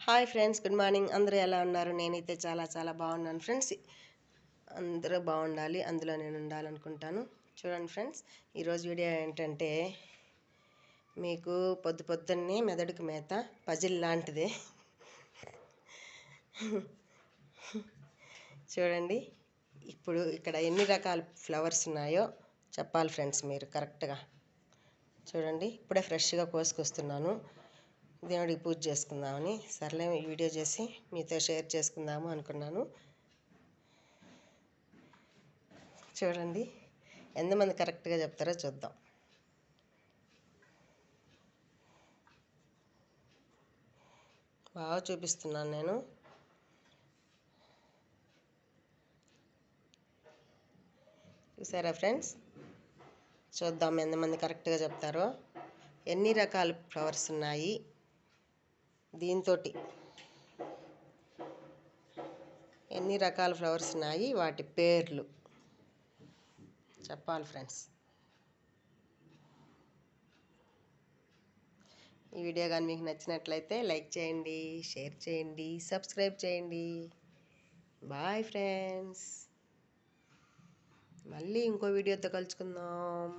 Hi friends, good morning. అందరూ ఎలా ఉన్నారు? నేనైతే చాలా చాలా బాగున్నాను ఫ్రెండ్స్. అందరూ బాగుండాలి, అందులో నేను ఉండాలనుకుంటాను. చూడండి ఫ్రెండ్స్, ఈరోజు వీడియో ఏంటంటే మీకు పొద్దున్నే మెదడుకు మేత పజిల్ లాంటిదే. చూడండి, ఇప్పుడు ఇక్కడ ఎన్ని రకాల ఫ్లవర్స్ ఉన్నాయో చెప్పాలి ఫ్రెండ్స్ మీరు కరెక్ట్గా. చూడండి, ఇప్పుడే ఫ్రెష్గా కోసుకొస్తున్నాను. దేవుడికి పూజ చేసుకుందామని సర్లే ఈ వీడియో చేసి మీతో షేర్ చేసుకుందాము అనుకున్నాను. చూడండి, ఎంతమంది కరెక్ట్గా చెప్తారో చూద్దాం. బాగా చూపిస్తున్నాను నేను. చూసారా ఫ్రెండ్స్? చూద్దాం ఎంతమంది కరెక్ట్గా చెప్తారో. ఎన్ని రకాల ఫ్లవర్స్ ఉన్నాయి దీంతో, ఎన్ని రకాల ఫ్లవర్స్ ఉన్నాయి, వాటి పేర్లు చెప్పాలి ఫ్రెండ్స్. ఈ వీడియో కానీ మీకు నచ్చినట్లయితే లైక్ చేయండి, షేర్ చేయండి, సబ్స్క్రైబ్ చేయండి. బాయ్ ఫ్రెండ్స్, మళ్ళీ ఇంకో వీడియోతో కలుసుకుందాం.